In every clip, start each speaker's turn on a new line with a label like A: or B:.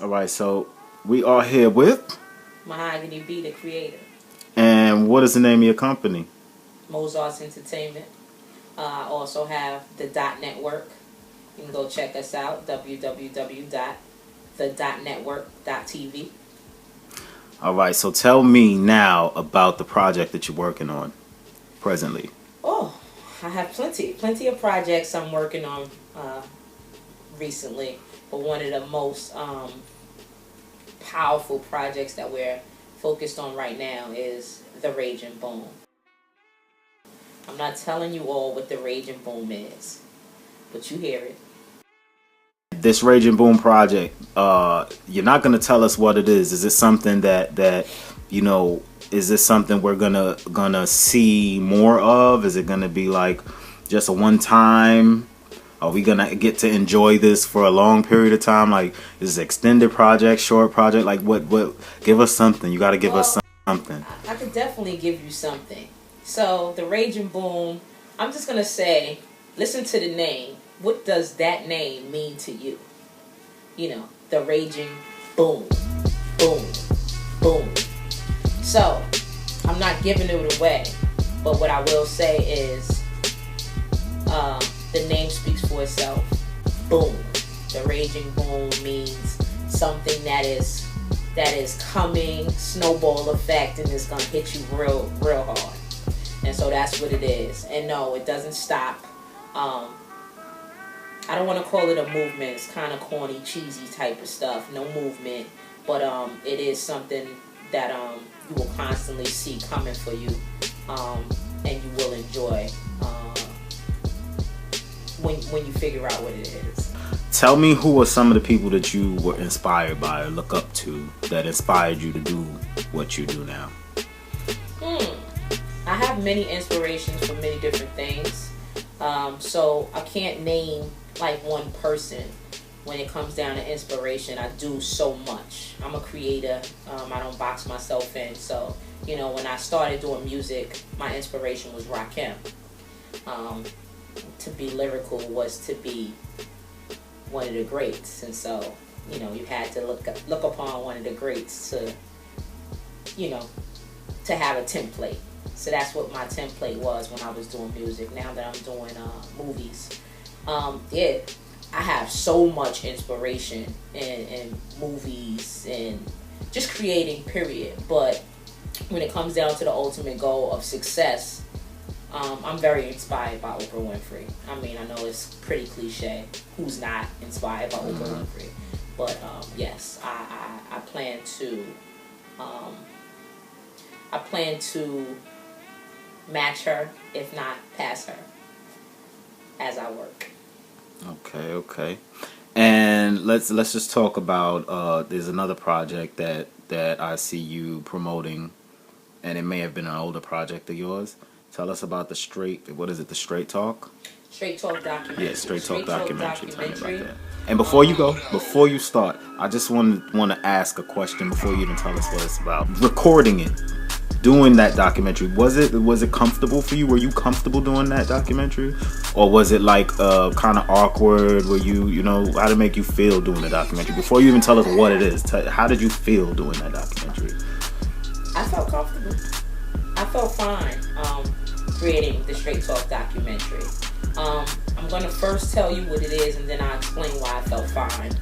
A: All right, so we are here with,
B: Mahagony B, the creator.
A: and what is the name of your company?
B: Mozart's Entertainment. I also have the Dot Network. You can go check us out, www.the.network.tv.
A: All right, so tell me now about the project that you're working on presently.
B: Oh, I have plenty of projects I'm working on recently. But one of the most powerful projects that we're focused on right now is the Raging Boom. I'm not telling you all what the Raging Boom is, but you hear it.
A: This Raging Boom project, you're not gonna tell us what it is. Is it something that you know? Is this something we're gonna see more of? Is it gonna be like just a one time? Are we gonna get to enjoy this for a long period of time? Like, is this extended project, short project? Like, what? Give us something. You got to give us something.
B: I could definitely give you something. So the Raging Boom, I'm just gonna say, listen to the name. What does that name mean to you? You know, the Raging Boom, boom, boom. So I'm not giving it away, but what I will say is, the name speaks for itself. Boom. The Raging Boom means something that is coming, snowball effect, and it's gonna hit you real hard. And so that's what it is. And no, it doesn't stop. I don't want to call it a movement. It's kind of corny, cheesy type of stuff. No movement, but it is something that you will constantly see coming for you, and you will enjoy when you figure out what it is.
A: Tell me, who were some of the people that you were inspired by or look up to that inspired you to do what you do now?
B: I have many inspirations for many different things. So I can't name like one person when it comes down to inspiration. I do so much. I'm a creator. I don't box myself in. So, you know, when I started doing music, my inspiration was Rakim. To be lyrical was to be one of the greats. And so, you know, you had to look upon one of the greats to, you know, to have a template. So that's what my template was when I was doing music. Now that I'm doing movies, I have so much inspiration in movies and just creating, period. But when it comes down to the ultimate goal of success, I'm very inspired by Oprah Winfrey. I mean, I know it's pretty cliche. Who's not inspired by Oprah Winfrey? But yes, I plan to match her, if not pass her, as I work.
A: Okay. And let's just talk about. There's another project that I see you promoting, and it may have been an older project of yours. Tell us about the Straight Talk?
B: Straight Talk documentary.
A: Yeah, Straight Talk documentary. Tell me about that. And before you start, I just want to ask a question before you even tell us what it's about. Recording it, doing that documentary, was it comfortable for you? Were you comfortable doing that documentary? Or was it like kind of awkward? Were you know, how did it make you feel doing the documentary? Before you even tell us what it is, how did you feel doing that documentary?
B: I felt comfortable. I felt fine creating the Straight Talk documentary. I'm going to first tell you what it is, and then I'll explain why I felt fine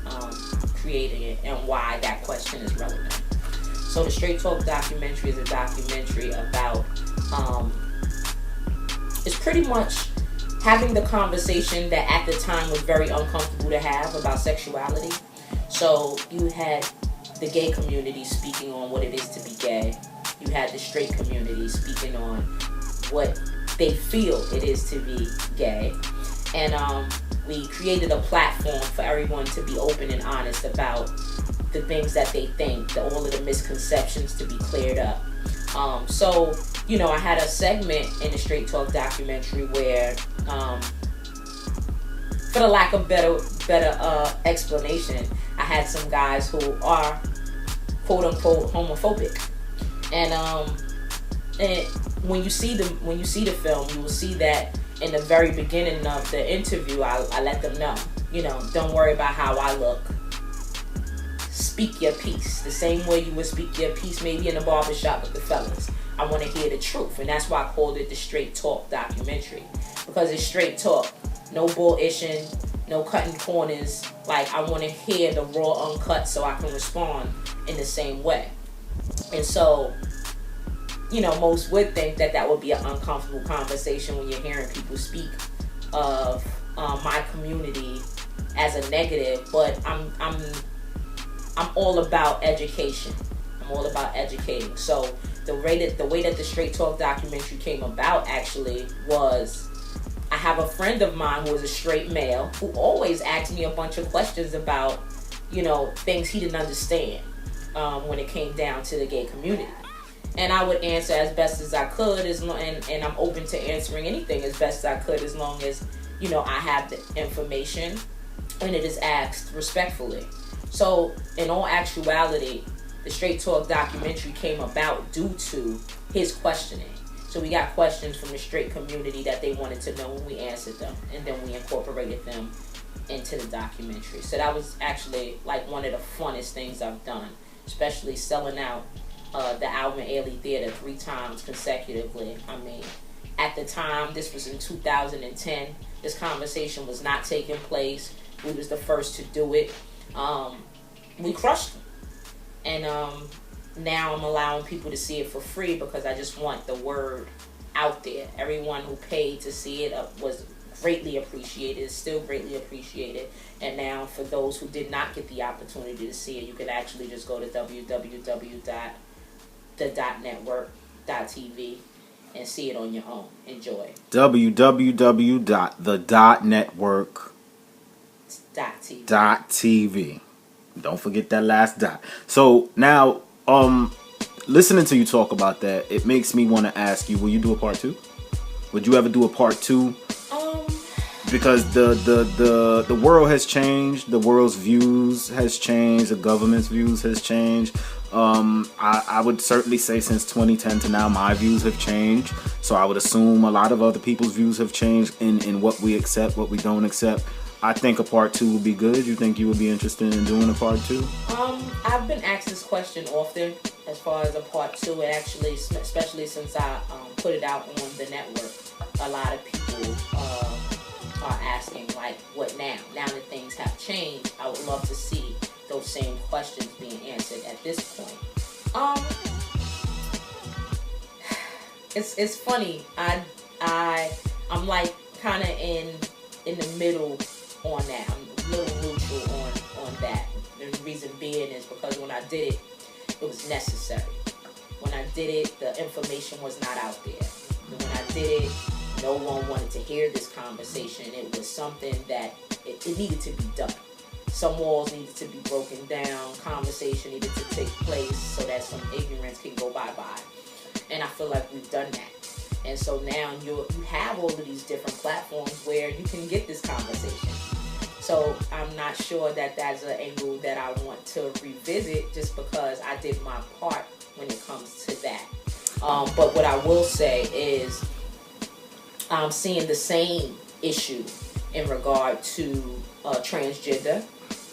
B: creating it and why that question is relevant. So the Straight Talk documentary is a documentary about, it's pretty much having the conversation that at the time was very uncomfortable to have about sexuality. So you had the gay community speaking on what it is to be gay. You had the straight community speaking on what they feel it is to be gay. And we created a platform for everyone to be open and honest about the things that they think, all of the misconceptions to be cleared up. So, you know, I had a segment in the Straight Talk documentary where, for the lack of better explanation, I had some guys who are quote unquote homophobic. And when you see the film, you will see that in the very beginning of the interview, I let them know, you know, don't worry about how I look. speak your piece the same way you would speak your piece maybe in a barbershop with the fellas. I want to hear the truth, and that's why I called it the Straight Talk documentary, because it's straight talk, no bull-ishing, no cutting corners. Like, I want to hear the raw uncut so I can respond in the same way. And so, you know, most would think that that would be an uncomfortable conversation when you're hearing people speak of my community as a negative, but I'm all about education. I'm all about educating. So the way that the Straight Talk documentary came about actually was, I have a friend of mine who is a straight male who always asked me a bunch of questions about, you know, things he didn't understand when it came down to the gay community. And I would answer as best as I could, and I'm open to answering anything as best as I could, as long as, you know, I have the information and it is asked respectfully. So in all actuality, the Straight Talk documentary came about due to his questioning. So we got questions from the straight community that they wanted to know, when we answered them, and then we incorporated them into the documentary. So that was actually like one of the funnest things I've done, especially selling out the album at Ailey Theater 3 times consecutively. I mean, at the time, this was in 2010. This conversation was not taking place. We was the first to do it. We crushed them. And now I'm allowing people to see it for free because I just want the word out there. Everyone who paid to see it was greatly appreciated, is still greatly appreciated. And now for those who did not get the opportunity to see it, you can actually just go to www.the.network.tv and see it on your own. Enjoy.
A: www.the.network.tv. Don't forget that last dot. So now, listening to you talk about that, it makes me want to ask you: will you do a part 2? Would you ever do a part 2? Because the world has changed, the world's views has changed, the government's views has changed. I would certainly say since 2010 to now, my views have changed. So I would assume a lot of other people's views have changed in what we accept, what we don't accept. I think a part 2 would be good. You think you would be interested in doing a part 2?
B: I've been asked this question often as far as a part 2, and actually, especially since I put it out on the network, a lot of people are asking, like, what now? Now that things have changed, I would love to see those same questions being answered at this point. It's funny. I'm like kind of in the middle on that. I'm a little neutral on that. The reason being is because when I did it, it was necessary. When I did it, the information was not out there. And when I did it, no one wanted to hear this conversation. It was something that it needed to be done. Some walls needed to be broken down. Conversation needed to take place so that some ignorance can go bye-bye. And I feel like we've done that. And so now you have all of these different platforms where you can get this conversation. So I'm not sure that that's an angle that I want to revisit, just because I did my part when it comes to that. But what I will say is I'm seeing the same issue in regard to transgender.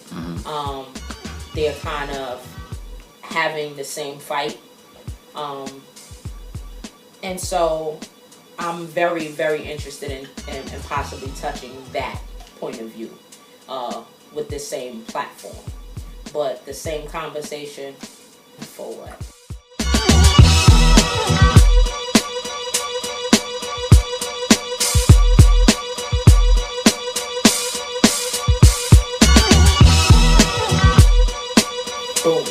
B: Mm-hmm. They're kind of having the same fight. And so I'm very, very interested in possibly touching that point of view with the same platform. But the same conversation, for what? Boom.